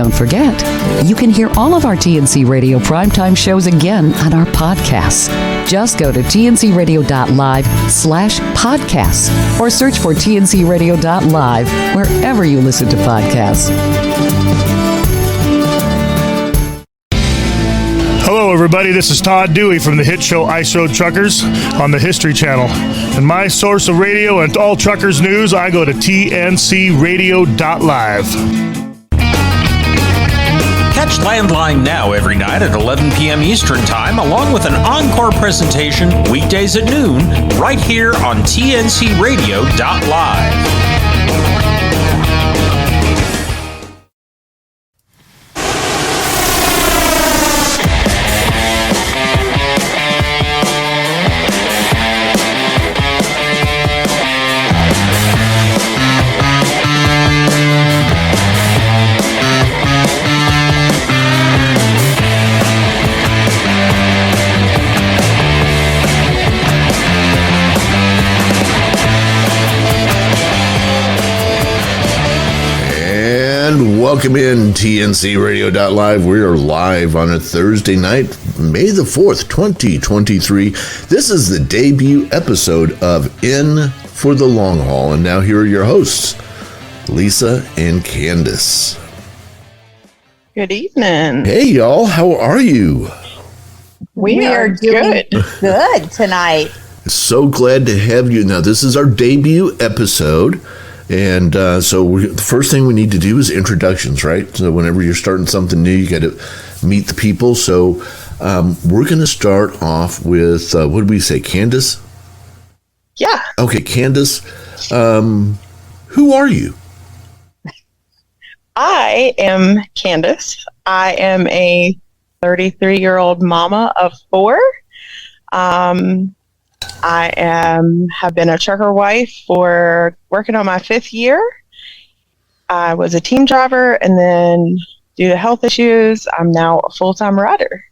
don't forget, you can hear all of our TNC Radio primetime shows again on our podcasts. Just go to tncradio.live/podcasts or search for tncradio.live wherever you listen to podcasts. Hello, everybody. This is Todd Dewey from the hit show Ice Road Truckers on the History Channel. And my source of radio and all truckers news, I go to tncradio.live. Catch Landline Now every night at 11 p.m. Eastern Time, along with an encore presentation weekdays at noon, right here on tncradio.live. Welcome in tncradio.live. We are live on a Thursday night, May the 4th, 2023. This is the debut episode of In for the Long Haul. And now here are your hosts, Lisa and Candace. Good evening. Hey, y'all. How are you? We are doing good tonight. So glad to have you. Now, this is our debut episode. And the first thing we need to do is introductions, right? So whenever you're starting something new, you got to meet the people. So we're going to start off with, what did we say, Candace? Yeah. Okay, Candace, who are you? I am Candace. I am a 33-year-old mama of 4. I have been a trucker wife for working on my 5th year. I was a team driver, and then due to health issues, I'm now a full-time rider.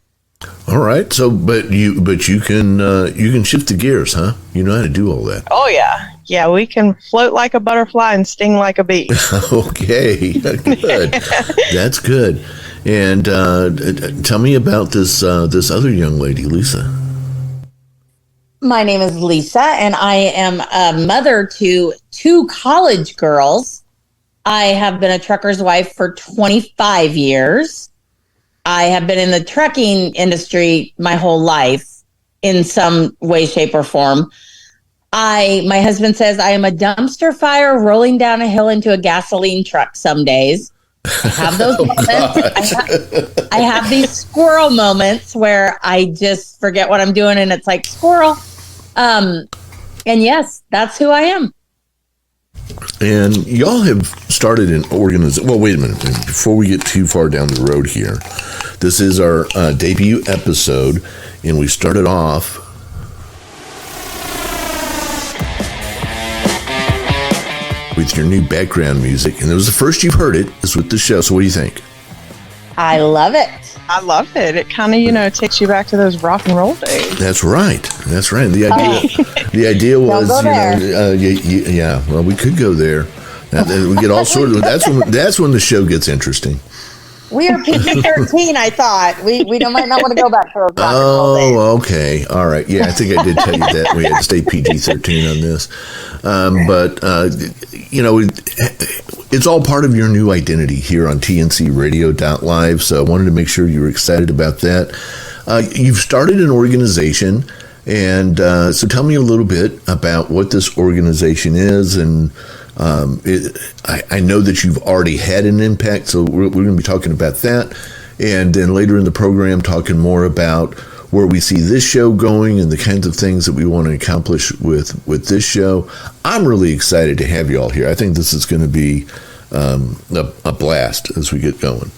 All right. So, but you can shift the gears, huh? You know how to do all that. Oh yeah, yeah. We can float like a butterfly and sting like a bee. Okay, good. That's good. And tell me about this other young lady, Lisa. My name is Lisa, and I am a mother to 2 college girls. I have been a trucker's wife for 25 years. I have been in the trucking industry my whole life in some way, shape, or form. My husband says I am a dumpster fire rolling down a hill into a gasoline truck some days. I have those moments. I have these squirrel moments where I just forget what I'm doing and it's like squirrel. And yes, that's who I am. And y'all have started an organization. Well, wait a minute. Before we get too far down the road here, this is our debut episode, and we started off with your new background music, and it was the first you've heard it is with the show. So what do you think? I love it. I love it. It kind of, takes you back to those rock and roll days. That's right. The idea was, yeah. Well, we could go there. We get all sorts of. That's when the show gets interesting. We are PG-13. I thought we might not want to go back to a rock and roll days. Oh, okay. All right. Yeah, I think I did tell you that we had to stay PG-13 on this. But it's all part of your new identity here on tncradio.live. So I wanted to make sure you were excited about that. You've started an organization, and so tell me a little bit about what this organization is. And I know that you've already had an impact, so we're going to be talking about that. And then later in the program, talking more about where we see this show going and the kinds of things that we want to accomplish with this show. I'm really excited to have you all here. I think this is going to be a blast as we get going.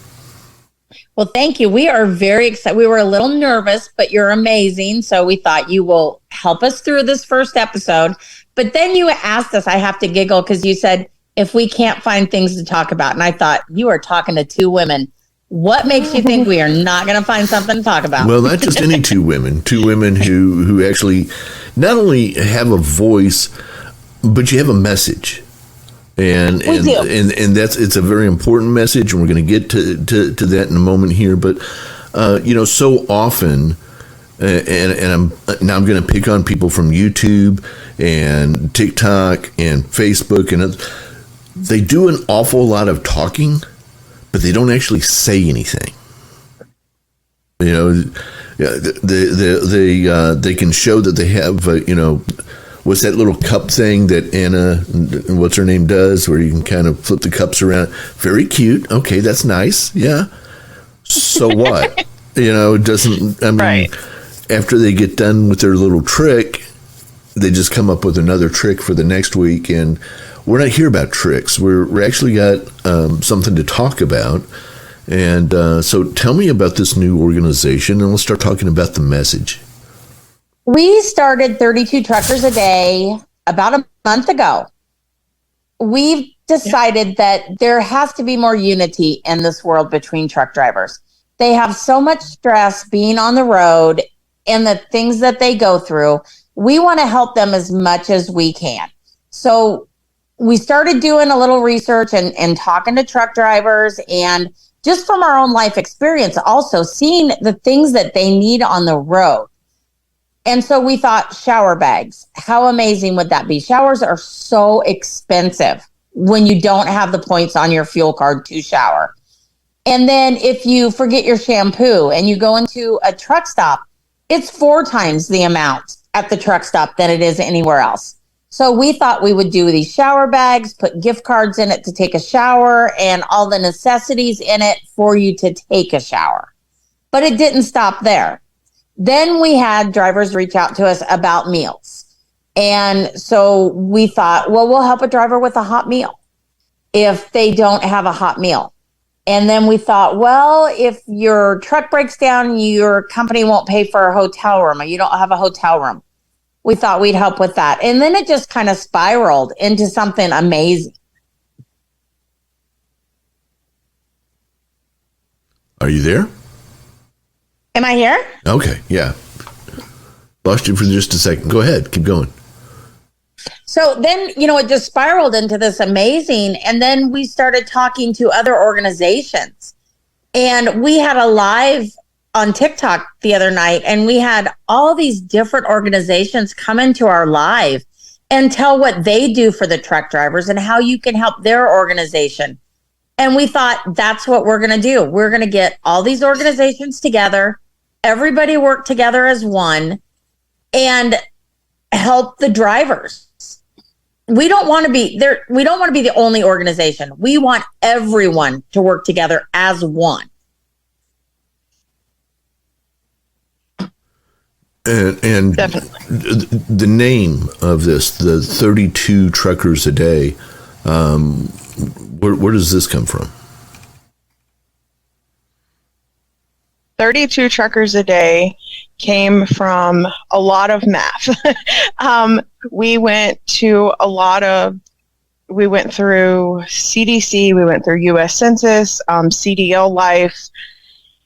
Well, thank you. We are very excited. We were a little nervous, but you're amazing. So we thought you will help us through this first episode. But then you asked us, I have to giggle because you said, if we can't find things to talk about. And I thought, you are talking to 2 women. What makes you think we are not going to find something to talk about? Well, not just any 2 women. 2 women who actually not only have a voice, but you have a message. And it's a very important message, and we're going to get to that in a moment here. But so often, and I'm going to pick on people from YouTube and TikTok and Facebook, and they do an awful lot of talking, but they don't actually say anything. They can show that they have what's that little cup thing that Anna, what's her name, does, where you can kind of flip the cups around? Very cute. Okay, that's nice. Yeah. So what? It doesn't, right. After they get done with their little trick, they just come up with another trick for the next week. And we're not here about tricks. We're actually got something to talk about. And so tell me about this new organization, and let's start talking about the message. We started 32 Truckers a Day about a month ago. We've decided that there has to be more unity in this world between truck drivers. They have so much stress being on the road and the things that they go through. We want to help them as much as we can. So we started doing a little research and talking to truck drivers, and just from our own life experience, also seeing the things that they need on the road. And so we thought, shower bags. How amazing would that be? Showers are so expensive when you don't have the points on your fuel card to shower. And then if you forget your shampoo and you go into a truck stop, it's 4 times the amount at the truck stop than it is anywhere else. So we thought we would do these shower bags, put gift cards in it to take a shower, and all the necessities in it for you to take a shower. But it didn't stop there. Then we had drivers reach out to us about meals. And so we thought, well, we'll help a driver with a hot meal if they don't have a hot meal. And then we thought, well, if your truck breaks down, your company won't pay for a hotel room, or you don't have a hotel room. We thought we'd help with that. And then it just kind of spiraled into something amazing. Are you there? Am I here? Okay, yeah. Lost you for just a second. Go ahead. Keep going. So then, it just spiraled into this amazing. And then we started talking to other organizations. And we had a live on TikTok the other night, and we had all these different organizations come into our live and tell what they do for the truck drivers and how you can help their organization. And we thought, that's what we're going to do. We're going to get all these organizations together, everybody work together as one, and help the drivers. We don't want to be there. We don't want to be the only organization. We want everyone to work together as one. And the name of this, the 32 Truckers a Day, where does this come from? 32 Truckers a Day came from a lot of math. We went through CDC, we went through U.S. Census, CDL Life,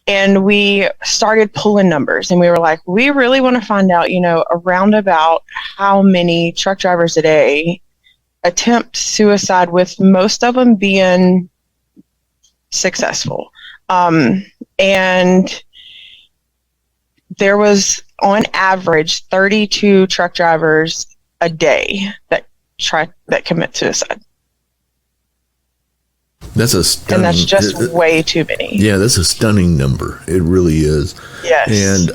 and we started pulling numbers, and we were like, we really want to find out, around about how many truck drivers a day attempt suicide, with most of them being successful. And there was, on average, 32 truck drivers a day that commit suicide. That's a stunning, and that's just way too many. Yeah, that's a stunning number. It really is. Yes. And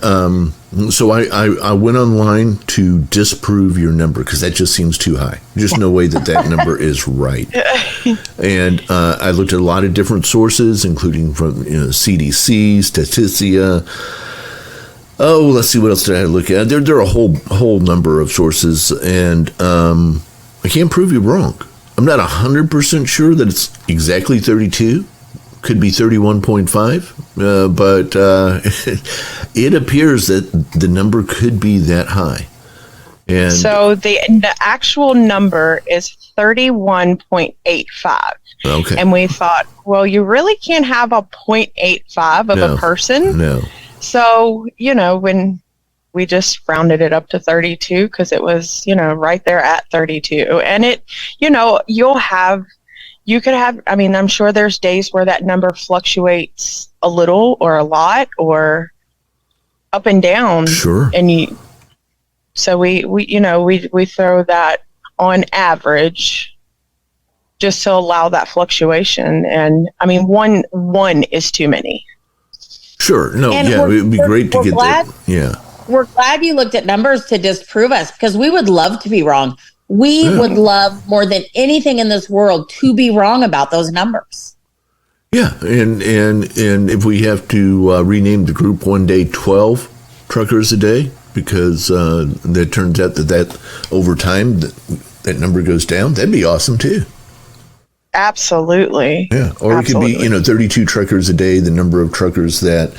so I went online to disprove your number, because that just seems too high. There's no way that number is right. And I looked at a lot of different sources, including from CDC, Statista. Oh, let's see, what else did I look at? There are a whole number of sources, and I can't prove you wrong. I'm not 100% sure that it's exactly 32. Could be 31.5, but it appears that the number could be that high. And so the actual number is 31.85. Okay. And we thought, well, you really can't have a 0.85 of a person. No. So, when we just rounded it up to 32 because it was, right there at 32. And it, you could have, I mean, I'm sure there's days where that number fluctuates a little or a lot or up and down. Sure. And so we throw that on average just to allow that fluctuation. And I mean, one is too many. Sure. No, And yeah, we're- it would be great to we're get glad- that. Yeah. We're glad you looked at numbers to disprove us because we would love to be wrong. We would love more than anything in this world to be wrong about those numbers. Yeah, and if we have to rename the group one day 12 truckers a day, because that turns out that over time that number goes down, that'd be awesome too. Absolutely. Yeah, or Absolutely. it could be 32 truckers a day, the number of truckers that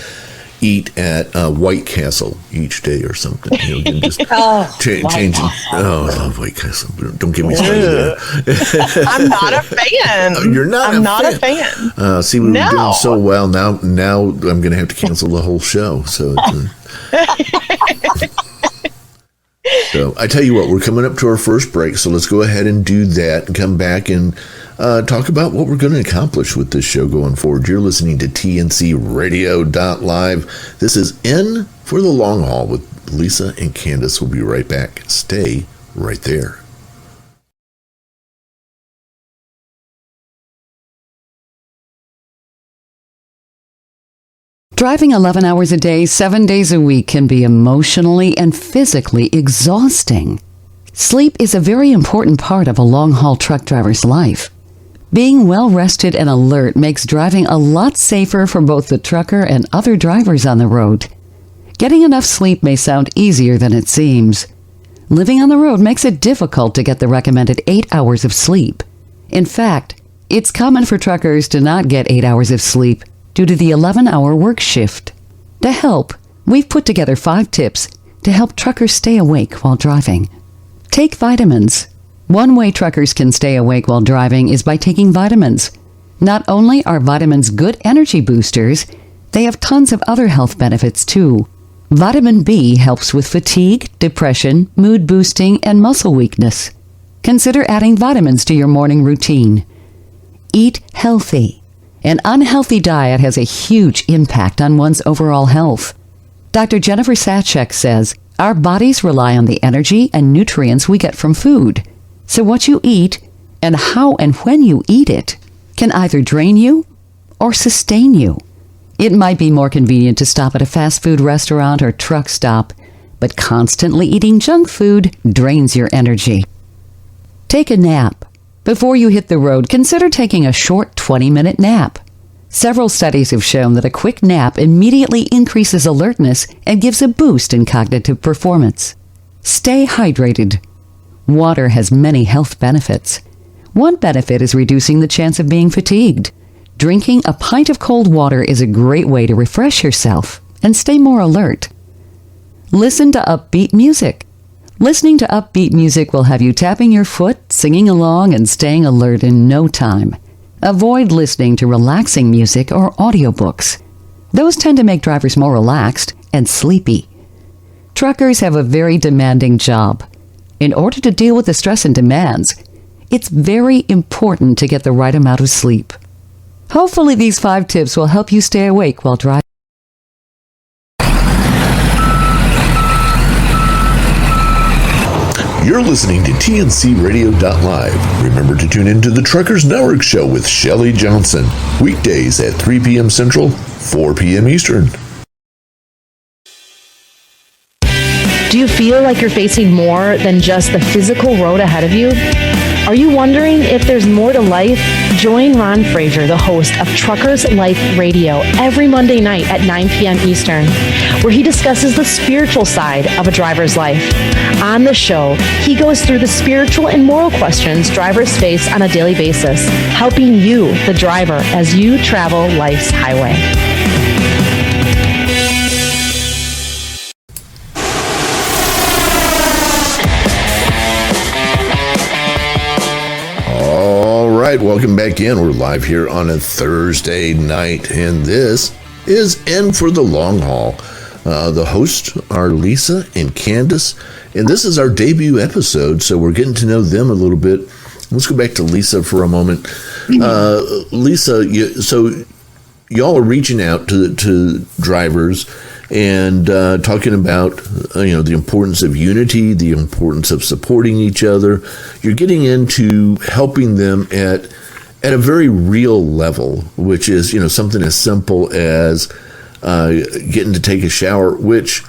eat at White Castle each day or something. Just Oh, changing. Oh, I love White Castle. Don't get me started there. I'm not a fan. You're not. I'm not a fan. See, we were No. doing so well. Now I'm going to have to cancel the whole show. So, so I tell you what, we're coming up to our first break. So let's go ahead and do that and come back and talk about what we're going to accomplish with this show going forward. You're listening to TNCRadio.live. This is In for the Long Haul with Lisa and Candace. We'll be right back. Stay right there. Driving 11 hours a day, 7 days a week can be emotionally and physically exhausting. Sleep is a very important part of a long-haul truck driver's life. Being well-rested and alert makes driving a lot safer for both the trucker and other drivers on the road. Getting enough sleep may sound easier than it seems. Living on the road makes it difficult to get the recommended 8 hours of sleep. In fact, it's common for truckers to not get 8 hours of sleep due to the 11-hour work shift. To help, we've put together 5 tips to help truckers stay awake while driving. Take vitamins. One way truckers can stay awake while driving is by taking vitamins. Not only are vitamins good energy boosters, they have tons of other health benefits too. Vitamin B helps with fatigue, depression, mood boosting, and muscle weakness. Consider adding vitamins to your morning routine. Eat healthy. An unhealthy diet has a huge impact on one's overall health. Dr. Jennifer Sachek says, our bodies rely on the energy and nutrients we get from food. So what you eat and how and when you eat it can either drain you or sustain you. It might be more convenient to stop at a fast food restaurant or truck stop, but constantly eating junk food drains your energy. Take a nap. Before you hit the road, consider taking a short 20-minute nap. Several studies have shown that a quick nap immediately increases alertness and gives a boost in cognitive performance. Stay hydrated. Water has many health benefits. One benefit is reducing the chance of being fatigued. Drinking a pint of cold water is a great way to refresh yourself and stay more alert. Listen to upbeat music. Listening to upbeat music will have you tapping your foot, singing along, and staying alert in no time. Avoid listening to relaxing music or audiobooks. Those tend to make drivers more relaxed and sleepy. Truckers have a very demanding job. In order to deal with the stress and demands, it's very important to get the right amount of sleep. Hopefully these 5 tips will help you stay awake while driving. You're listening to TNCRadio.live. Remember to tune into the Truckers Network Show with Shelley Johnson. Weekdays at 3 p.m. Central, 4 p.m. Eastern. Do you feel like you're facing more than just the physical road ahead of you? Are you wondering if there's more to life? Join Ron Fraser, the host of Truckers Life Radio, every Monday night at 9 p.m. Eastern, where he discusses the spiritual side of a driver's life. On the show, he goes through the spiritual and moral questions drivers face on a daily basis, helping you, the driver, as you travel life's highway. All right, welcome back in. We're live here on a Thursday night, and this is In for the Long Haul. The hosts are Lisa and Candace, and this is our debut episode, so we're getting to know them a little bit. Let's go back to Lisa for a moment. Lisa, so y'all are reaching out to drivers and talking about the importance of unity, the importance of supporting each other. You're getting into helping them at a very real level, which is something as simple as getting to take a shower. Which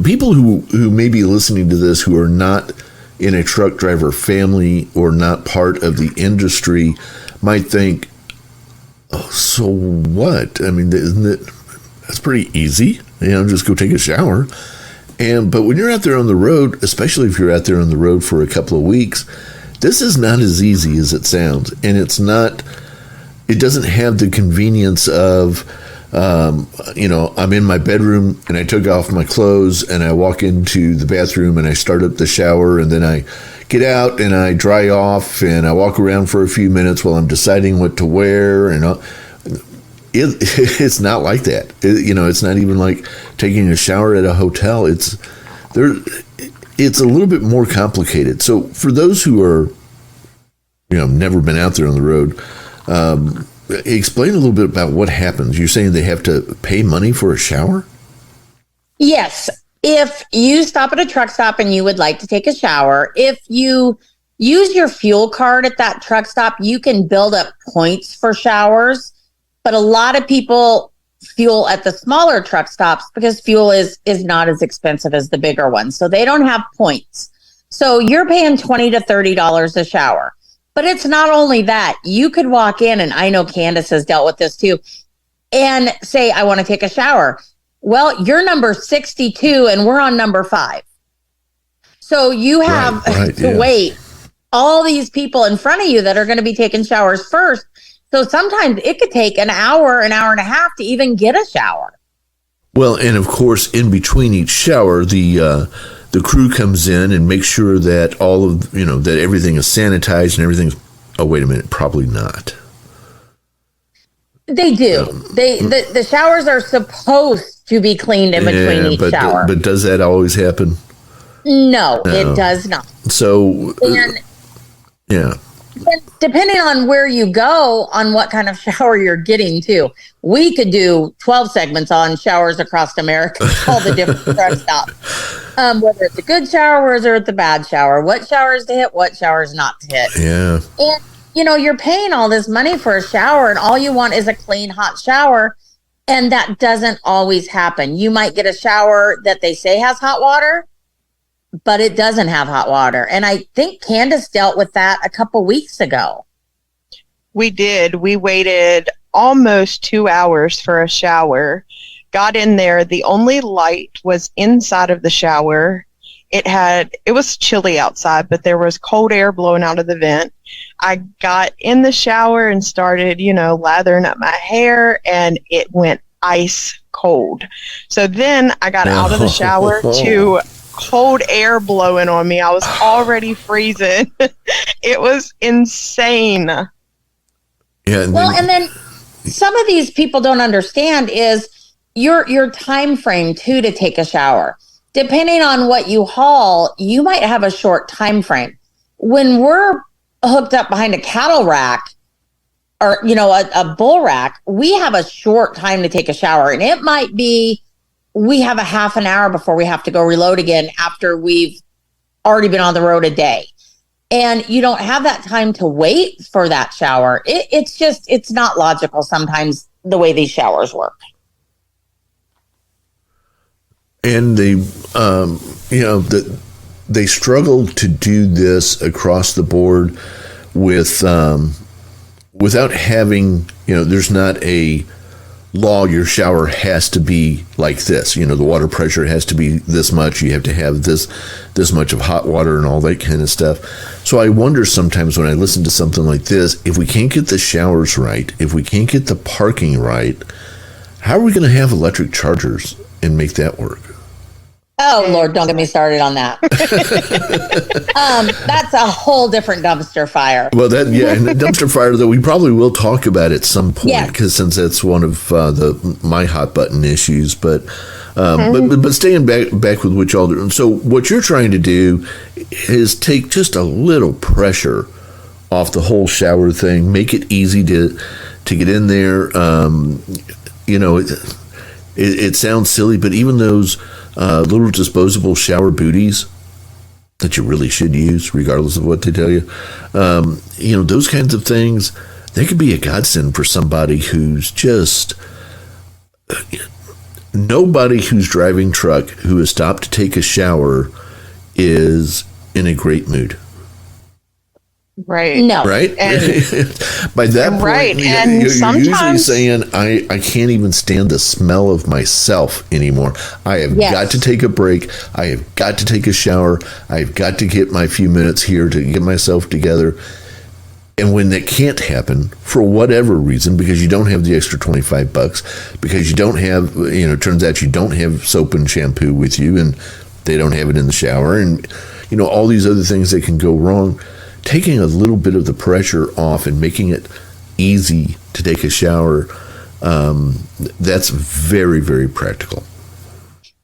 people who may be listening to this who are not in a truck driver family or not part of the industry might think, oh, so what? I mean, that's pretty easy. Just go take a shower. But when you're out there on the road, especially if you're out there on the road for a couple of weeks, this is not as easy as it sounds. And it doesn't have the convenience of, I'm in my bedroom and I took off my clothes and I walk into the bathroom and I start up the shower and then I get out and I dry off and I walk around for a few minutes while I'm deciding what to wear. And it's not like that. It's not even like taking a shower at a hotel. It's a little bit more complicated. So for those who are, never been out there on the road, explain a little bit about what happens. You're saying they have to pay money for a shower? Yes. If you stop at a truck stop and you would like to take a shower, if you use your fuel card at that truck stop, you can build up points for showers. But a lot of people fuel at the smaller truck stops because fuel is not as expensive as the bigger ones. So they don't have points. So you're paying $20 to $30 a shower. But it's not only that. You could walk in, and I know Candace has dealt with this too, and say, I want to take a shower. Well, you're number 62 and we're on number 5. So you have to wait all these people in front of you that are going to be taking showers first. So sometimes it could take an hour and a half to even get a shower. Well, and of course, in between each shower, the crew comes in and makes sure that all of, that everything is sanitized and everything's, oh, wait a minute, probably not. They do. The showers are supposed to be cleaned in between each shower. But does that always happen? No, it does not. So, And depending on where you go, on what kind of shower you're getting to, we could do 12 segments on showers across America, all the different truck stops. Whether it's a good shower or it's a bad shower, what showers to hit, what showers not to hit. Yeah. And, you're paying all this money for a shower and all you want is a clean, hot shower. And that doesn't always happen. You might get a shower that they say has hot water, but it doesn't have hot water. And I think Candace dealt with that a couple weeks ago. We did. We waited almost 2 hours for a shower. Got in there. The only light was inside of the shower. It was chilly outside, but there was cold air blowing out of the vent. I got in the shower and started, lathering up my hair, and it went ice cold. So then I got out of the shower to cold air blowing on me. I was already freezing. It was insane. Yeah. And then some of these people don't understand is your time frame too to take a shower. Depending on what you haul, you might have a short time frame. When we're hooked up behind a cattle rack or, a bull rack, we have a short time to take a shower. And it might be we have a half an hour before we have to go reload again after we've already been on the road a day. And you don't have that time to wait for that shower. It's not logical sometimes the way these showers work. And they struggle to do this across the board with without having, there's not a law, your shower has to be like this. The water pressure has to be this much. You have to have this much of hot water and all that kind of stuff. So I wonder sometimes when I listen to something like this, if we can't get the showers right, if we can't get the parking right, how are we going to have electric chargers and make that work? Oh, Lord, don't get me started on that. That's a whole different dumpster fire. Well, and the dumpster fire that we probably will talk about at some point, because since that's one of my hot button issues. But staying back with what y'all do. So what you're trying to do is take just a little pressure off the whole shower thing, make it easy to get in there. It sounds silly, but even those little disposable shower booties that you really should use, regardless of what they tell you, those kinds of things, they could be a godsend for somebody who's just... Nobody who's driving truck who has stopped to take a shower is in a great mood. Right. No. Right? And, by that point, right. you're usually saying, I can't even stand the smell of myself anymore. I have got to take a break. I have got to take a shower. I've got to get my few minutes here to get myself together. And when that can't happen, for whatever reason, because you don't have the extra $25, because you don't have, it turns out you don't have soap and shampoo with you, and they don't have it in the shower, and, all these other things that can go wrong, taking a little bit of the pressure off and making it easy to take a shower, that's very, very practical.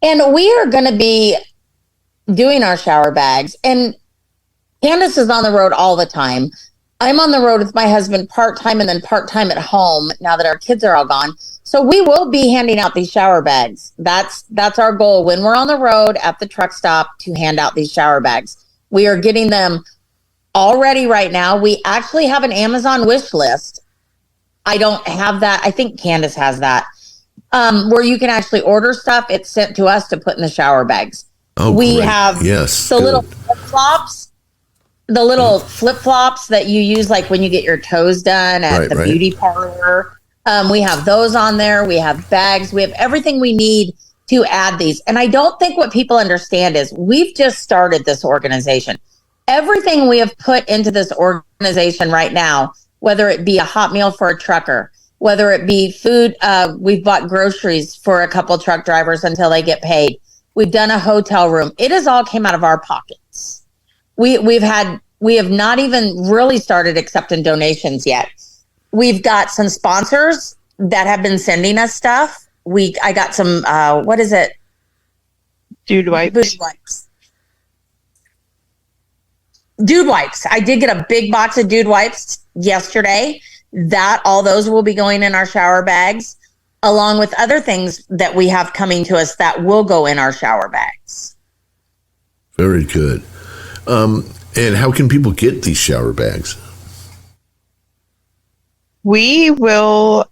And we are going to be doing our shower bags, and Candace is on the road all the time. I'm on the road with my husband part-time and then part-time at home now that our kids are all gone. So we will be handing out these shower bags. That's our goal when we're on the road at the truck stop, to hand out these shower bags. We are getting them already right now. We actually have an Amazon wish list. I don't have that. I think Candace has that, where you can actually order stuff. It's sent to us to put in the shower bags. Oh, we great. have the little flip-flops. The little flip-flops that you use like when you get your toes done at the beauty parlor. We have those on there. We have bags. We have everything we need to add these. And I don't think what people understand is we've just started this organization. Everything we have put into this organization right now, whether it be a hot meal for a trucker, whether it be food, we've bought groceries for a couple truck drivers until they get paid. We've done a hotel room. It has all came out of our pockets. We have not even really started accepting donations yet. We've got some sponsors that have been sending us stuff. I got some, what is it? Dude wipes. Dude wipes. I did get a big box of Dude wipes yesterday. All those will be going in our shower bags, along with other things that we have coming to us that will go in our shower bags. Very good. And how can people get these shower bags? We will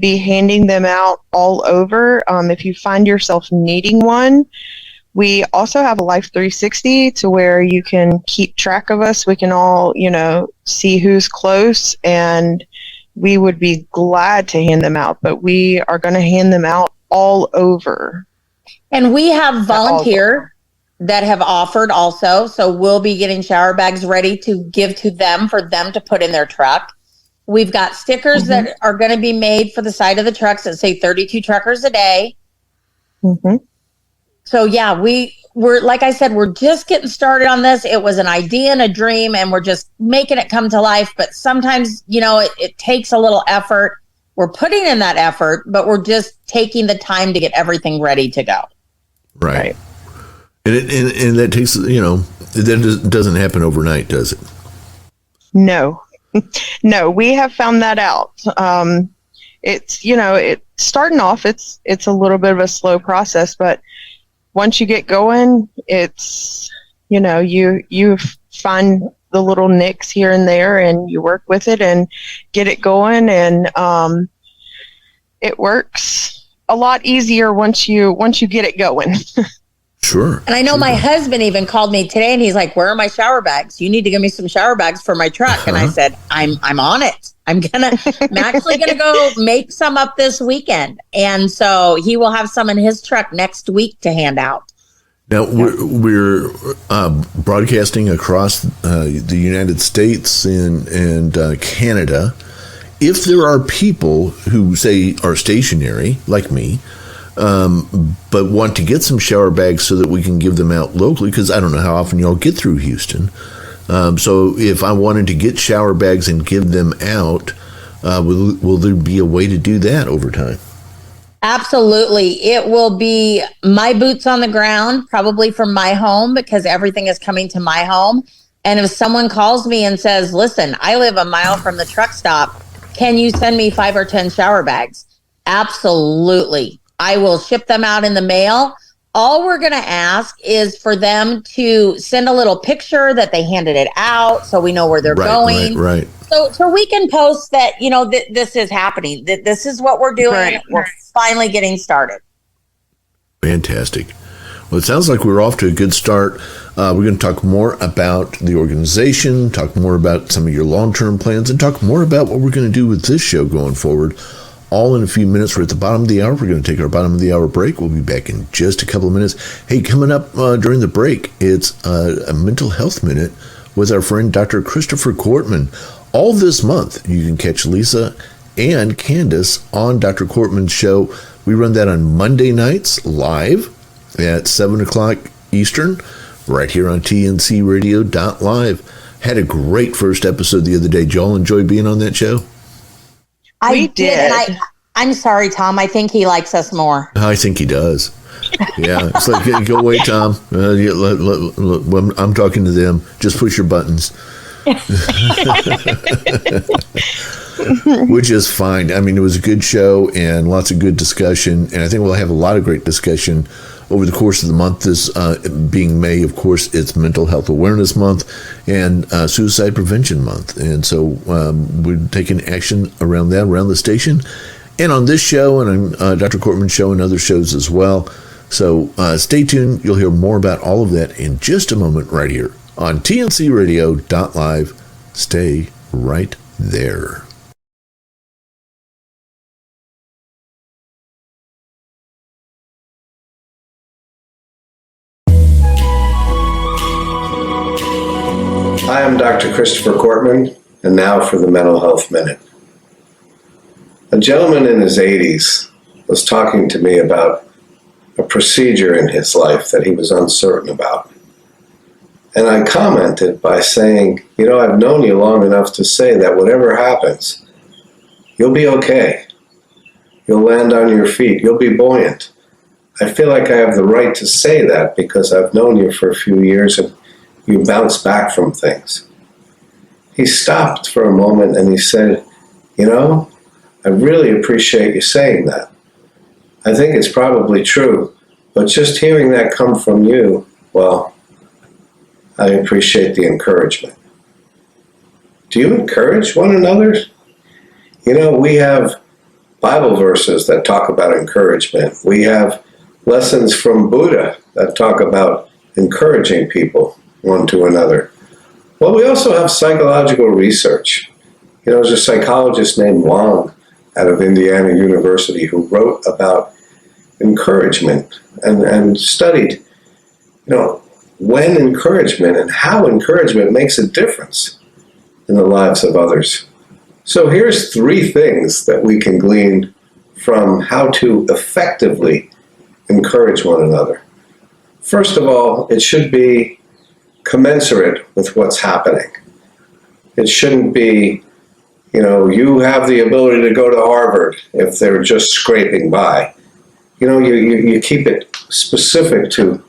be handing them out all over. If you find yourself needing one, we also have a Life 360 to where you can keep track of us. We can all, see who's close, and we would be glad to hand them out, but we are going to hand them out all over. And we have volunteer that have offered also. So we'll be getting shower bags ready to give to them for them to put in their truck. We've got stickers that are going to be made for the side of the trucks that say 32 truckers a day. Mm-hmm. So yeah, we're, like I said, we're just getting started on this. It was an idea and a dream, and we're just making it come to life. But sometimes, it takes a little effort. We're putting in that effort, but we're just taking the time to get everything ready to go. Right. And that takes, that doesn't happen overnight, does it? No, we have found that out. It's, starting off, it's a little bit of a slow process, but once you get going, it's, you find the little nicks here and there, and you work with it and get it going. And it works a lot easier once you get it going. Sure. And I know my husband even called me today, and he's like, "Where are my shower bags? You need to give me some shower bags for my truck." And I said, I'm on it. I'm actually gonna go make some up this weekend. And so he will have some in his truck next week to hand out. Now we're broadcasting across the United States and Canada. If there are people who say are stationary, like me, but want to get some shower bags so that we can give them out locally, because I don't know how often y'all get through Houston. So if I wanted to get shower bags and give them out, will there be a way to do that over time? Absolutely. It will be my boots on the ground, probably from my home, because everything is coming to my home. And if someone calls me and says, listen, I live a mile from the truck stop, can you send me 5 or 10 shower bags? Absolutely. I will ship them out in the mail. All we're going to ask is for them to send a little picture that they handed it out so we know where they're going. Right. So we can post that, this is happening, that this is what we're doing. Right. We're finally getting started. Fantastic. Well, it sounds like we're off to a good start. We're going to talk more about the organization, talk more about some of your long-term plans, and talk more about what we're going to do with this show going forward. All in a few minutes. We're at the bottom of the hour. We're going to take our bottom of the hour break. We'll be back in just a couple of minutes. Hey, coming up during the break, it's a mental health minute with our friend Dr. Christopher Cortman. All this month, you can catch Lisa and Candace on Dr. Cortman's show. We run that on Monday nights live at 7 o'clock Eastern, right here on tncradio.live. Had a great first episode the other day. Did y'all enjoy being on that show? I did. And I'm sorry, Tom. I think he likes us more. I think he does. Yeah. It's like, go away, Tom. I'm talking to them. Just push your buttons. Which is fine. I mean, it was a good show and lots of good discussion. And I think we'll have a lot of great discussion over the course of the month. This being May, of course, it's Mental Health Awareness Month and Suicide Prevention Month. And so we're taking action around that, around the station, and on this show, and on Dr. Cortman's show and other shows as well. So stay tuned. You'll hear more about all of that in just a moment right here on tncradio.live. Stay right there. Hi, I'm Dr. Christopher Cortman, and now for the Mental Health Minute. A gentleman in his 80s was talking to me about a procedure in his life that he was uncertain about. And I commented by saying, I've known you long enough to say that whatever happens, you'll be okay. You'll land on your feet. You'll be buoyant. I feel like I have the right to say that because I've known you for a few years and you bounce back from things. He stopped for a moment and he said, I really appreciate you saying that. I think it's probably true, but just hearing that come from you, well, I appreciate the encouragement. Do you encourage one another? We have Bible verses that talk about encouragement. We have lessons from Buddha that talk about encouraging people one to another. Well, we also have psychological research. There's a psychologist named Wang out of Indiana University who wrote about encouragement and studied, when encouragement and how encouragement makes a difference in the lives of others. So here's 3 things that we can glean from how to effectively encourage one another. First of all, it should be commensurate with what's happening. It shouldn't be, you have the ability to go to Harvard if they're just scraping by. You keep it specific to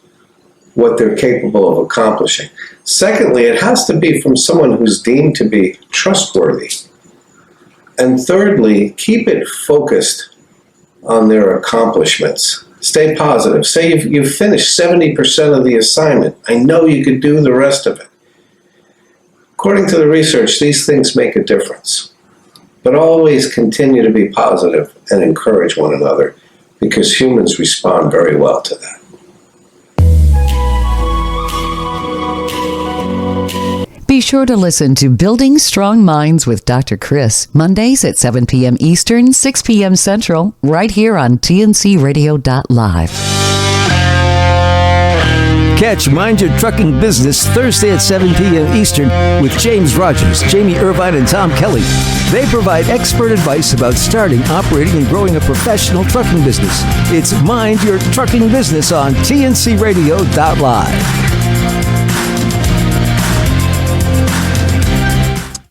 what they're capable of accomplishing. Secondly, it has to be from someone who's deemed to be trustworthy. And thirdly, keep it focused on their accomplishments. Stay positive. Say you've finished 70% of the assignment. I know you could do the rest of it. According to the research, these things make a difference. But always continue to be positive and encourage one another because humans respond very well to that. Be sure to listen to Building Strong Minds with Dr. Chris, Mondays at 7 p.m. Eastern, 6 p.m. Central, right here on tncradio.live. Catch Mind Your Trucking Business Thursday at 7 p.m. Eastern with James Rogers, Jamie Irvine, and Tom Kelly. They provide expert advice about starting, operating, and growing a professional trucking business. It's Mind Your Trucking Business on TNCRadio.live.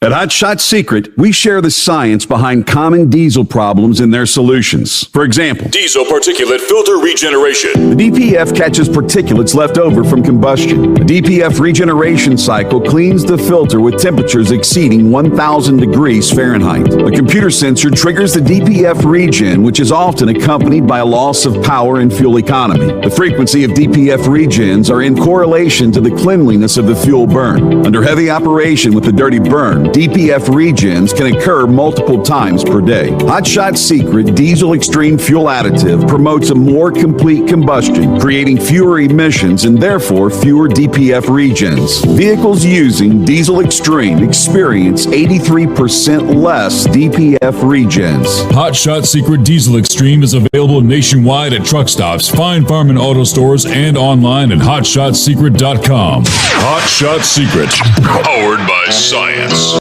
At Hot Shot Secret, we share the science behind common diesel problems and their solutions. For example, diesel particulate filter regeneration. The DPF catches particulates left over from combustion. The DPF regeneration cycle cleans the filter with temperatures exceeding 1,000 degrees Fahrenheit. A computer sensor triggers the DPF regen, which is often accompanied by a loss of power and fuel economy. The frequency of DPF regens are in correlation to the cleanliness of the fuel burn. Under heavy operation with the dirty burn, DPF regens can occur multiple times per day. Hot Shot Secret Diesel Extreme Fuel Additive promotes a more complete combustion, creating fewer emissions and therefore fewer DPF regens. Vehicles using Diesel Extreme experience 83% less DPF regens. Hot Shot Secret Diesel Extreme is available nationwide at truck stops, Fine Farm and auto stores, and online at hotshotsecret.com. Hot Shot Secret, powered by science.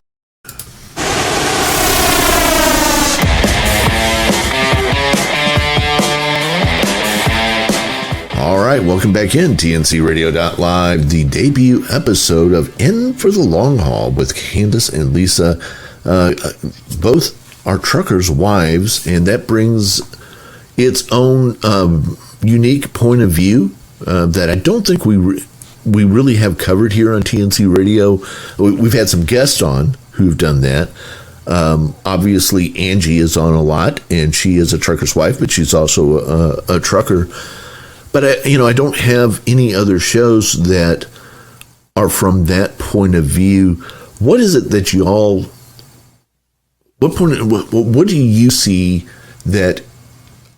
All right, welcome back in TNCRadio.live, the debut episode of In for the Long Haul with Candace and Lisa. Both are truckers' wives, and that brings its own unique point of view that I don't think we really have covered here on TNC Radio. We've had some guests on who've done that. Obviously, Angie is on a lot, and she is a trucker's wife, but she's also a trucker. But I don't have any other shows that are from that point of view. What is it that you all? What do you see that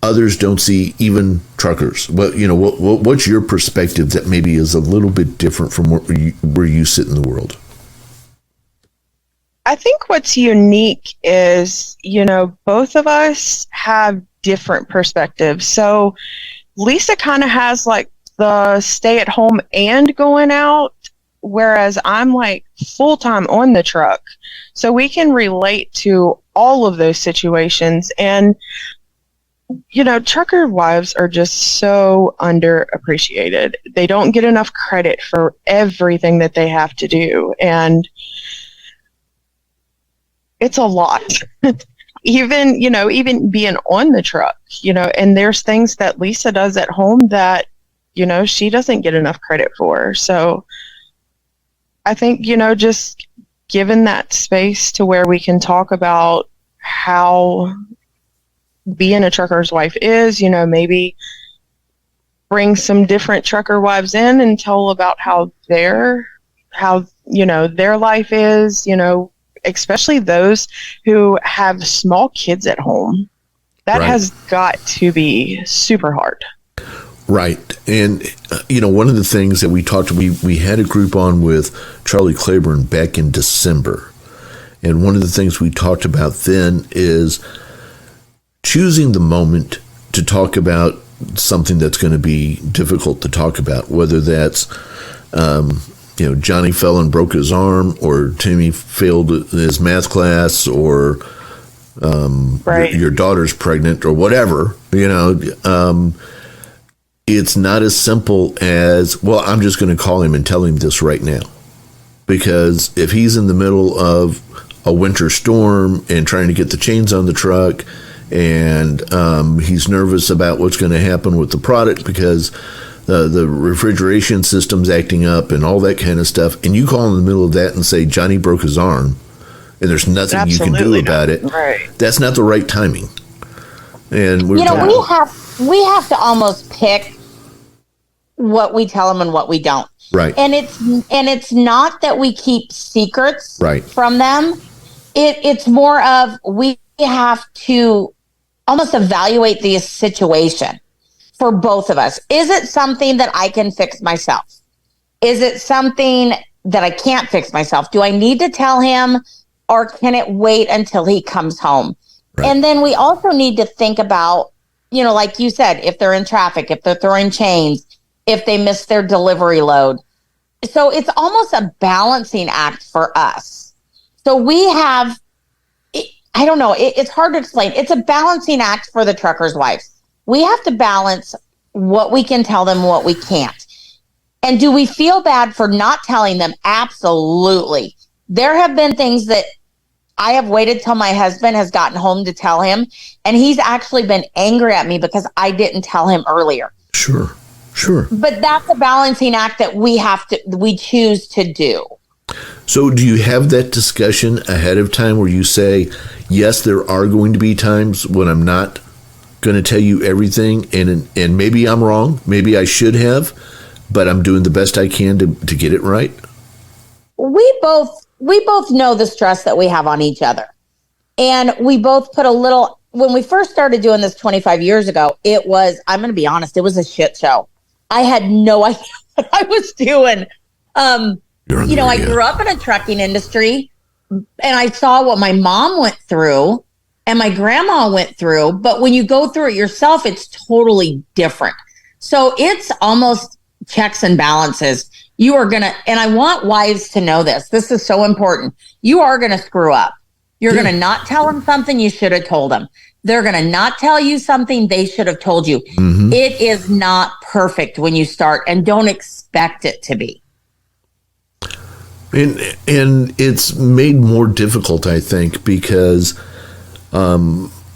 others don't see, even truckers? What's your perspective that maybe is a little bit different from where you sit in the world? I think what's unique is, both of us have different perspectives. So Lisa kind of has like the stay at home and going out, whereas I'm like full time on the truck. So we can relate to all of those situations. And, trucker wives are just so underappreciated. They don't get enough credit for everything that they have to do. And it's a lot. Even being on the truck, and there's things that Lisa does at home that, she doesn't get enough credit for. So I think, just given that space to where we can talk about how being a trucker's wife is, maybe bring some different trucker wives in and tell about how their life is, especially those who have small kids at home. That has got to be super hard. Right. And, one of the things that we talked, we had a group on with Charlie Claiborne back in December. And one of the things we talked about then is choosing the moment to talk about something that's going to be difficult to talk about, whether that's, Johnny fell and broke his arm, or Timmy failed his math class, or your daughter's pregnant, or whatever. It's not as simple as, well, I'm just going to call him and tell him this right now. Because if he's in the middle of a winter storm and trying to get the chains on the truck, and he's nervous about what's going to happen with the product because the refrigeration system's acting up and all that kind of stuff, and you call in the middle of that and say Johnny broke his arm, and there's nothing you can do about it. Right. That's not the right timing. And we have to almost pick what we tell them and what we don't. Right. And it's not that we keep secrets from them. It's more of we have to almost evaluate the situation. For both of us, is it something that I can fix myself? Is it something that I can't fix myself? Do I need to tell him, or can it wait until he comes home? Right. And then we also need to think about, like you said, if they're in traffic, if they're throwing chains, if they miss their delivery load. So it's almost a balancing act for us. So we have, I don't know, it's hard to explain. It's a balancing act for the truckers' wives. We have to balance what we can tell them, what we can't. And do we feel bad for not telling them? Absolutely. There have been things that I have waited till my husband has gotten home to tell him, and he's actually been angry at me because I didn't tell him earlier. Sure. But that's a balancing act that we choose to do. So do you have that discussion ahead of time where you say, yes, there are going to be times when I'm not going to tell you everything, and maybe I'm wrong, maybe I should have, but I'm doing the best I can to get it right? We both know the stress that we have on each other. And we both put a little, when we first started doing this 25 years ago, it was, I'm going to be honest, it was a shit show. I had no idea what I was doing. I grew up in a trucking industry, and I saw what my mom went through and my grandma went through. But when you go through it yourself, it's totally different. So it's almost checks and balances. You are going to, and I want wives to know this. This is so important. You are going to screw up. You're going to not tell them something you should have told them. They're going to not tell you something they should have told you. Mm-hmm. It is not perfect when you start, and don't expect it to be. And it's made more difficult, I think, because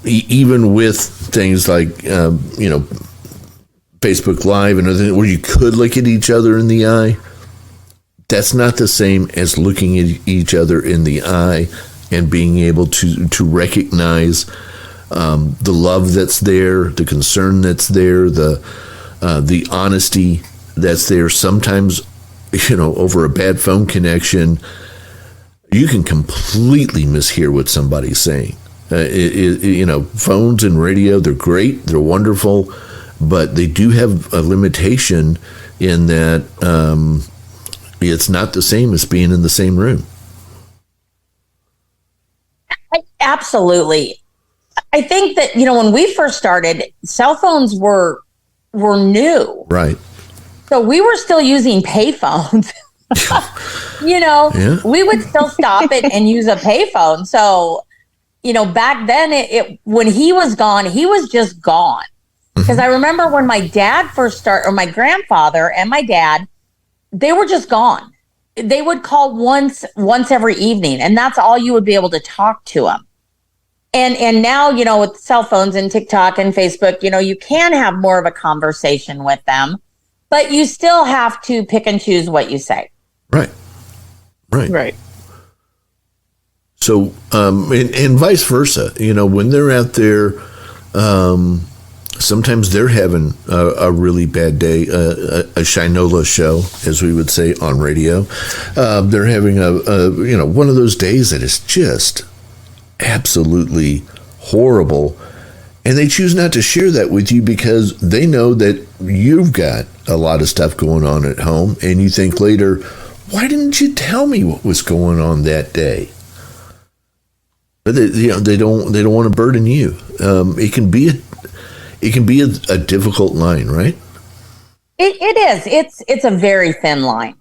even with things like, Facebook Live and other things where you could look at each other in the eye, that's not the same as looking at each other in the eye and being able to recognize the love that's there, the concern that's there, the honesty that's there. Sometimes, over a bad phone connection, you can completely mishear what somebody's saying. Phones and radio, they're great, they're wonderful, but they do have a limitation in that it's not the same as being in the same room. Absolutely. I think that, when we first started, cell phones were new. Right. So we were still using pay phones. We would still stop it and use a pay phone. So, back then, when he was gone, he was just gone. Because I remember when my dad first started, or my grandfather and my dad, they were just gone. They would call once every evening, and that's all you would be able to talk to them. And now, with cell phones and TikTok and Facebook, you can have more of a conversation with them, but you still have to pick and choose what you say. Right. So, and vice versa, when they're out there, sometimes they're having a really bad day, a Shinola show, as we would say on radio. They're having one of those days that is just absolutely horrible, and they choose not to share that with you because they know that you've got a lot of stuff going on at home, and you think later, why didn't you tell me what was going on that day? But they don't want to burden you. It can be a difficult line, right? It is. It's a very thin line,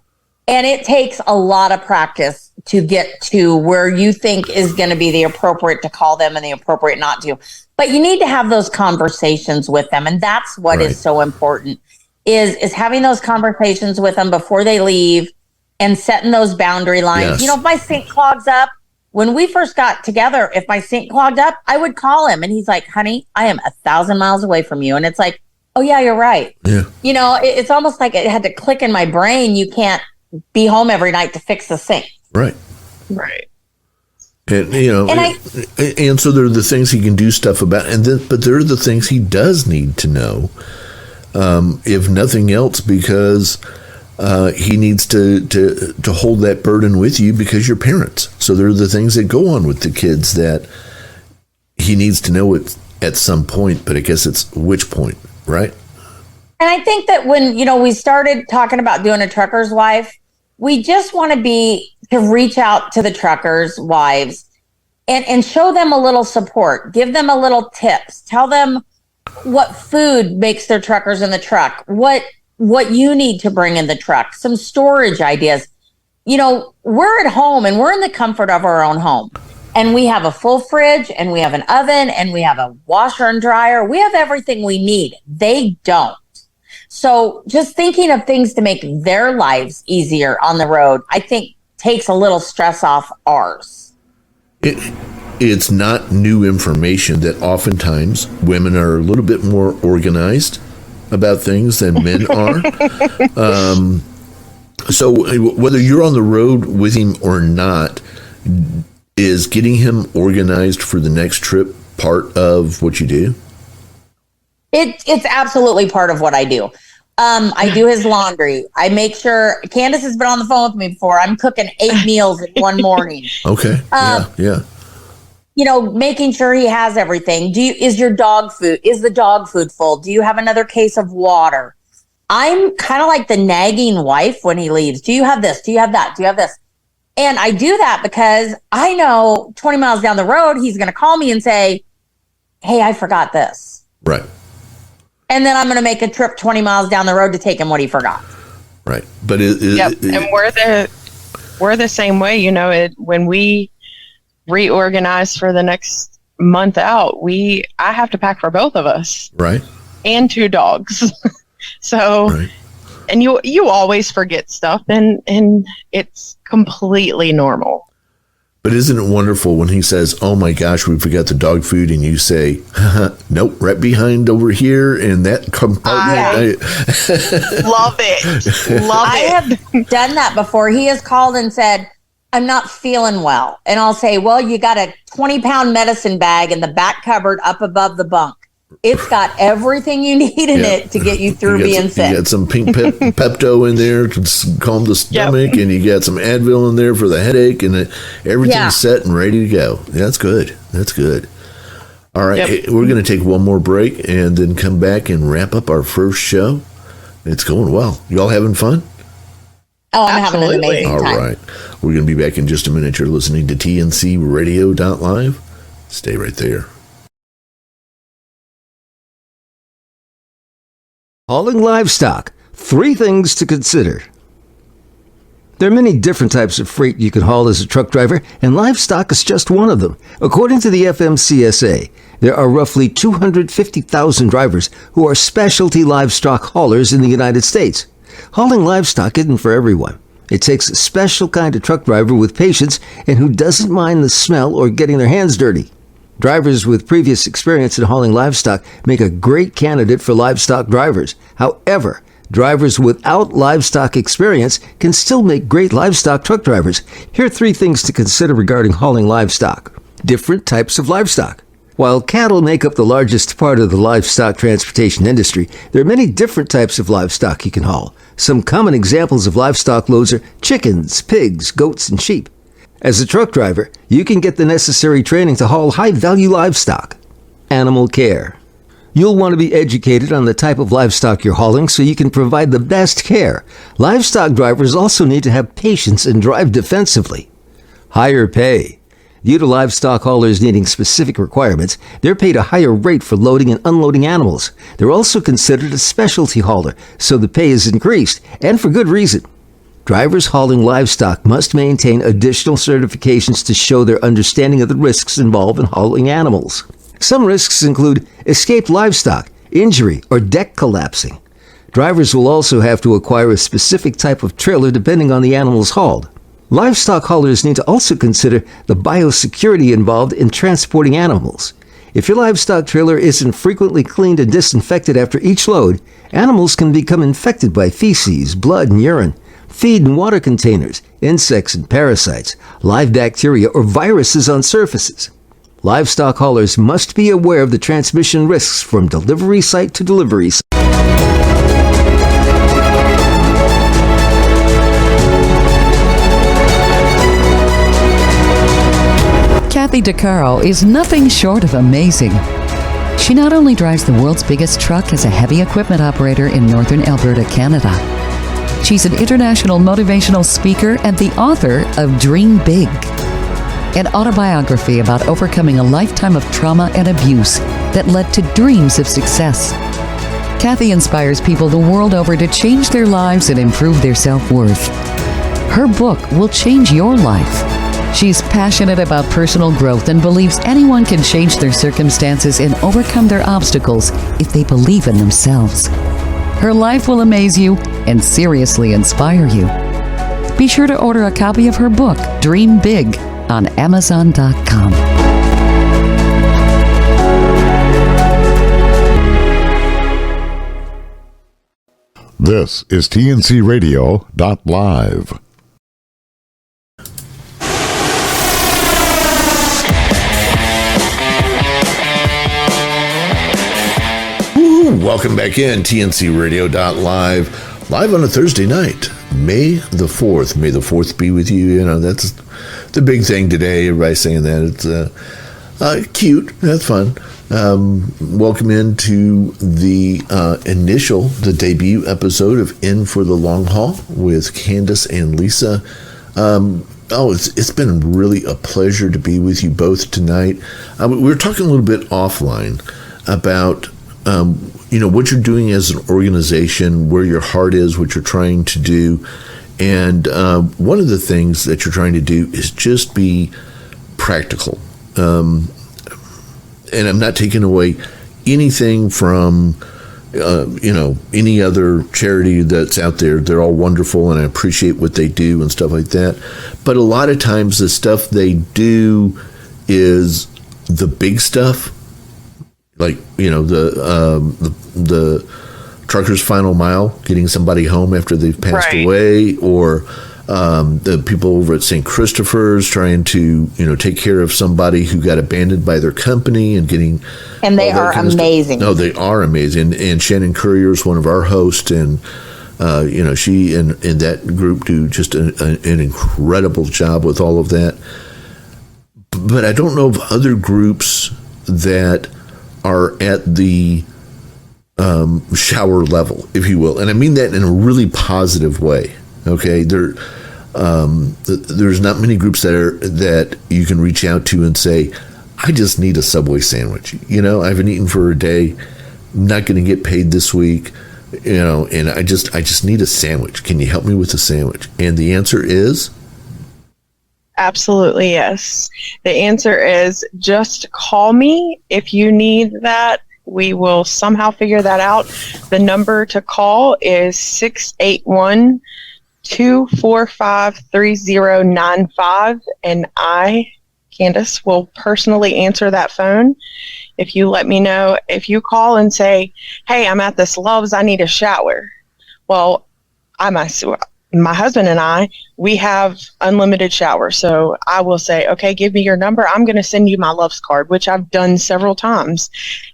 and it takes a lot of practice to get to where you think is going to be the appropriate to call them and the appropriate not to. But you need to have those conversations with them, and that's what is so important. Is having those conversations with them before they leave and setting those boundary lines. Yes. If my sink clogs up, when we first got together, if my sink clogged up, I would call him and he's like, honey, I am 1,000 miles away from you. And it's like, oh yeah, you're right. Yeah. It's almost like it had to click in my brain. You can't be home every night to fix the sink. Right. And, and so there are the things he can do stuff about, but there are the things he does need to know, if nothing else, because he needs to hold that burden with you because you're parents. So there are the things that go on with the kids that he needs to know it at some point, but I guess it's which point, right? And I think that when, we started talking about doing a trucker's wife, we just want to reach out to the truckers' wives and show them a little support, give them a little tips, tell them what food makes their truckers in the truck, what what you need to bring in the truck, some storage ideas. You know, we're at home and we're in the comfort of our own home. And we have a full fridge and we have an oven and we have a washer and dryer. We have everything we need. They don't. So just thinking of things to make their lives easier on the road, I think takes a little stress off ours. It's not new information that oftentimes women are a little bit more organized about things than men are. So whether you're on the road with him or not, is getting him organized for the next trip part of what you do? It's absolutely part of what I do. I do his laundry. I make sure Candace has been on the phone with me before. I'm cooking 8 meals in one morning. Okay. Yeah. You know, making sure he has everything. Is the dog food full? Do you have another case of water? I'm kind of like the nagging wife when he leaves. Do you have this? Do you have that? Do you have this? And I do that because I know 20 miles down the road, he's going to call me and say, hey, I forgot this. Right. And then I'm going to make a trip 20 miles down the road to take him what he forgot. Right. But and we're the same way. You know, when we reorganize for the next month out, I have to pack for both of us. Right. And 2 dogs. So, right. And you always forget stuff, and it's completely normal. But isn't it wonderful when he says, oh my gosh, we forgot the dog food, and you say, nope, right behind over here in that compartment. Love it. I have done that before. He has called and said, I'm not feeling well. And I'll say, well, you got a 20-pound medicine bag in the back cupboard up above the bunk. It's got everything you need in it to get you through being sick. You got some pink Pepto in there to calm the stomach, and you got some Advil in there for the headache, and everything's set and ready to go. That's good. That's good. All right, hey, we're going to take one more break and then come back and wrap up our first show. It's going well. You all having fun? Oh, I'm having an amazing time. All right. We're going to be back in just a minute. You're listening to TNCRadio.live. Stay right there. Hauling livestock. 3 things to consider. There are many different types of freight you can haul as a truck driver, and livestock is just one of them. According to the FMCSA, there are roughly 250,000 drivers who are specialty livestock haulers in the United States. Hauling livestock isn't for everyone. It takes a special kind of truck driver with patience and who doesn't mind the smell or getting their hands dirty. Drivers with previous experience in hauling livestock make a great candidate for livestock drivers. However, drivers without livestock experience can still make great livestock truck drivers. Here are 3 things to consider regarding hauling livestock. Different types of livestock. While cattle make up the largest part of the livestock transportation industry, there are many different types of livestock you can haul. Some common examples of livestock loads are chickens, pigs, goats, and sheep. As a truck driver, you can get the necessary training to haul high-value livestock. Animal care. You'll want to be educated on the type of livestock you're hauling so you can provide the best care. Livestock drivers also need to have patience and drive defensively. Higher pay. Due to livestock haulers needing specific requirements, they're paid a higher rate for loading and unloading animals. They're also considered a specialty hauler, so the pay is increased, and for good reason. Drivers hauling livestock must maintain additional certifications to show their understanding of the risks involved in hauling animals. Some risks include escaped livestock, injury, or deck collapsing. Drivers will also have to acquire a specific type of trailer depending on the animals hauled. Livestock haulers need to also consider the biosecurity involved in transporting animals. If your livestock trailer isn't frequently cleaned and disinfected after each load, animals can become infected by feces, blood, and urine, feed and water containers, insects and parasites, live bacteria, or viruses on surfaces. Livestock haulers must be aware of the transmission risks from delivery site to delivery site. Kathy DeCaro is nothing short of amazing. She not only drives the world's biggest truck as a heavy equipment operator in northern Alberta, Canada. She's an international motivational speaker and the author of Dream Big, an autobiography about overcoming a lifetime of trauma and abuse that led to dreams of success. Kathy inspires people the world over to change their lives and improve their self-worth. Her book will change your life. She's passionate about personal growth and believes anyone can change their circumstances and overcome their obstacles if they believe in themselves. Her life will amaze you and seriously inspire you. Be sure to order a copy of her book, Dream Big, on Amazon.com. This is TNCRadio.live. Welcome back in, TNC Radio.live, live on a Thursday night, May the 4th. May the 4th be with you. You know, that's the big thing today. Everybody's saying that. It's cute. That's fun. Welcome into the debut episode of In for the Long Haul with Candace and Lisa. It's been really a pleasure to be with you both tonight. We were talking a little bit offline about what you're doing as an organization, where your heart is, what you're trying to do. And one of the things that you're trying to do is just be practical. And I'm not taking away anything from, any other charity that's out there. They're all wonderful, and I appreciate what they do and stuff like that. But a lot of times the stuff they do is the big stuff. Like, the trucker's final mile, getting somebody home after they've passed away, or the people over at St. Christopher's trying to, take care of somebody who got abandoned by their company and getting. And they are amazing. No, they are amazing. And Shannon Courier is one of our hosts, and she and that group do just an incredible job with all of that. But I don't know of other groups that are at the shower level, if you will, and I mean that in a really positive way. Okay, there's not many groups that you can reach out to and say, I just need a Subway sandwich. I haven't eaten for a day, I'm not going to get paid this week, and I just need a sandwich. Can you help me with a sandwich? And the answer is absolutely yes. The answer is just call me if you need that. We will somehow figure that out. The number to call is 681-245-3095, and I, Candace, will personally answer that phone. If you let me know, if you call and say, hey, I'm at this Love's, I need a shower. Well, my husband and I, we have unlimited showers. So I will say, okay, give me your number. I'm going to send you my Love's card, which I've done several times.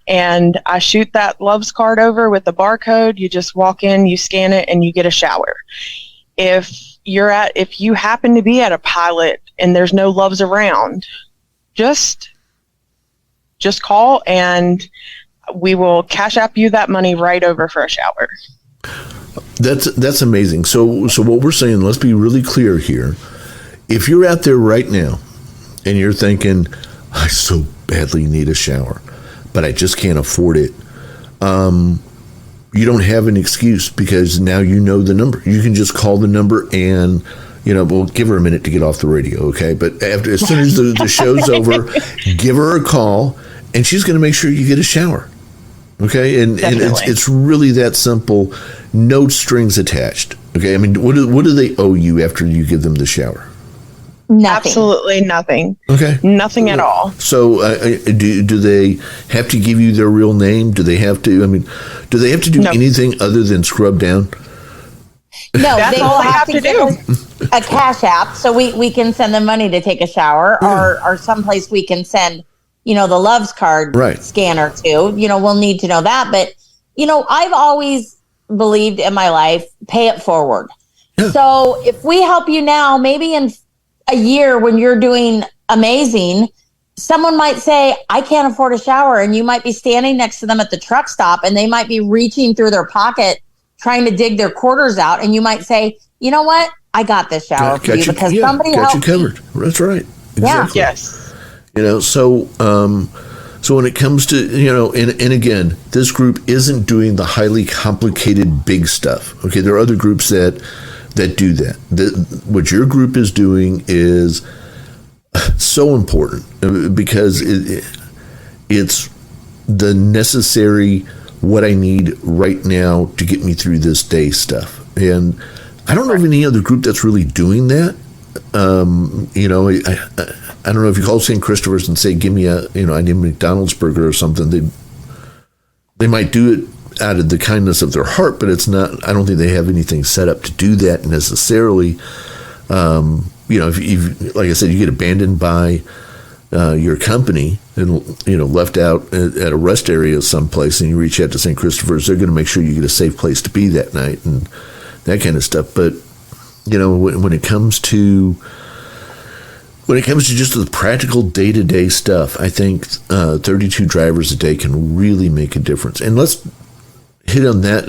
And I shoot that Love's card over with the barcode. You just walk in, you scan it, and you get a shower. If you happen to be at a Pilot and there's no Love's around, just call and we will cash app you that money right over for a shower. That's amazing. So what we're saying, let's be really clear here. If you're out there right now and you're thinking, I so badly need a shower, but I just can't afford it, you don't have an excuse, because now you know the number. You can just call the number and, we'll give her a minute to get off the radio, okay? But as soon as the show's over, give her a call, and she's going to make sure you get a shower. Okay, and it's really that simple, no strings attached. Okay, I mean, what do they owe you after you give them the shower? Nothing. Absolutely nothing. Okay, nothing at all. So, do they have to give you their real name? Do they have to? I mean, do they have to do anything other than scrub down? No, they will have to do a cash app, so we can send them money to take a shower, or someplace we can send. The Love's card scanner too. We'll need to know that. But, I've always believed in my life, pay it forward. Yeah. So if we help you now, maybe in a year when you're doing amazing, someone might say, I can't afford a shower. And you might be standing next to them at the truck stop, and they might be reaching through their pocket, trying to dig their quarters out. And you might say, you know what? I got this shower for you because somebody got helped you covered. Me. That's right. Exactly. Yeah. Yes. So So when it comes to, and again, this group isn't doing the highly complicated big stuff. Okay, there are other groups that do that. What your group is doing is so important because it's the necessary, what I need right now to get me through this day stuff. And I don't know of any other group that's really doing that. I don't know if you call St. Christopher's and say, give me I need a McDonald's burger or something. They might do it out of the kindness of their heart, but it's not, I don't think they have anything set up to do that necessarily. If like I said, you get abandoned by your company and, left out at a rest area someplace and you reach out to St. Christopher's, they're going to make sure you get a safe place to be that night and that kind of stuff. But, when it comes to just the practical day-to-day stuff, I think 32 drivers a day can really make a difference. And let's hit on that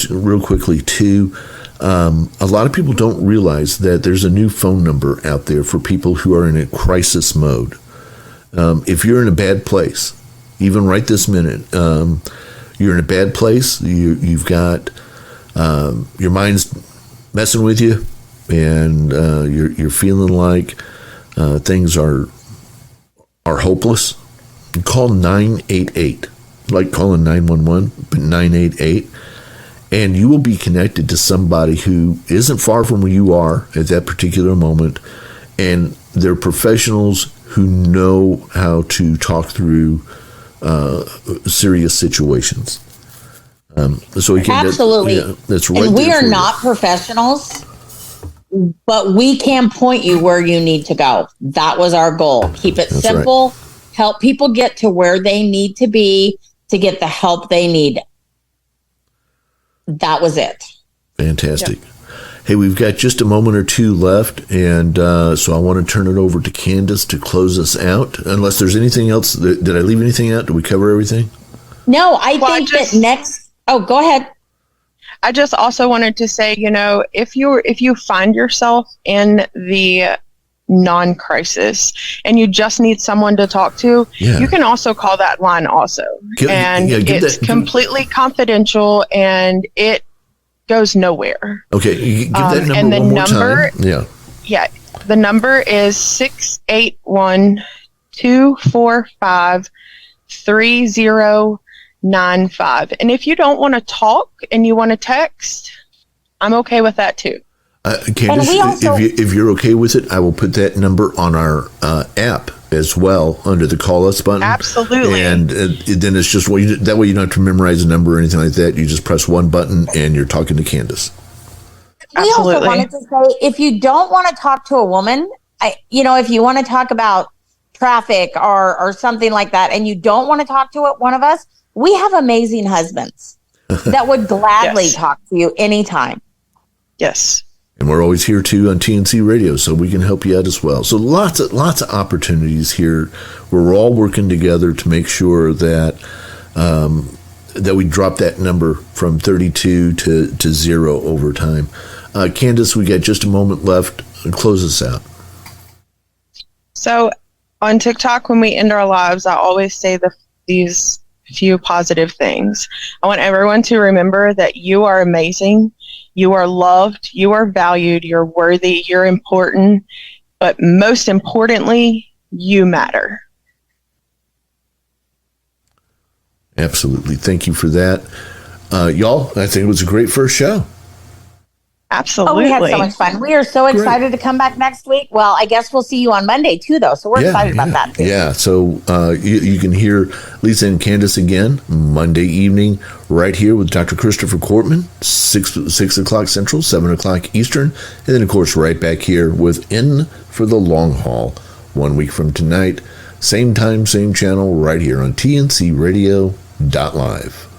real quickly, too. A lot of people don't realize that there's a new phone number out there for people who are in a crisis mode. If you're in a bad place, even right this minute, you're in a bad place, you've got your mind's messing with you, and you're feeling like things are hopeless, call 988, like calling 911, but 988, and you will be connected to somebody who isn't far from where you are at that particular moment, and they're professionals who know how to talk through serious situations. So again, absolutely, that's right. And we are not professionals, but we can point you where you need to go. That was our goal. Keep it simple. Right. Help people get to where they need to be to get the help they need. That was it. Fantastic. Yep. Hey, we've got just a moment or two left, and so I want to turn it over to Candace to close us out. Unless there's anything else. Did I leave anything out? Did we cover everything? No, I think that next... Oh, go ahead. I just also wanted to say, if you find yourself in the non-crisis and you just need someone to talk to, you can also call that line also. It's completely confidential and it goes nowhere. Okay, give that number and the one more time. Yeah, the number is 681-245-3095. And if you don't want to talk and you want to text, I'm okay with that too. Candace, if you're okay with it, I will put that number on our app as well under the call us button. Absolutely. And then it's just that way you don't have to memorize a number or anything like that. You just press one button and you're talking to Candace. We also wanted to say, if you don't want to talk to a woman, if you want to talk about traffic or something like that, and you don't want to talk to one of us, we have amazing husbands that would gladly talk to you anytime. Yes. And we're always here too on TNC Radio, so we can help you out as well. So lots of opportunities here where we're all working together to make sure that that we drop that number from 32 to 0 over time. Candace, we got just a moment left. Close us out. So on TikTok, when we end our lives, I always say these few positive things. I want everyone to remember that you are amazing, you are loved, you are valued, you're worthy, you're important, but most importantly, you matter. Absolutely. Thank you for that. Y'all, I think it was a great first show. Absolutely. Oh, we had so much fun. We are so excited to come back next week. Well, I guess we'll see you on Monday too, though. So we're excited about that too. Yeah. So you can hear Lisa and Candace again Monday evening right here with Dr. Christopher Cortman, 6 o'clock Central, 7 o'clock Eastern. And then, of course, right back here with In for the Long Haul 1 week from tonight. Same time, same channel, right here on TNCRadio.live.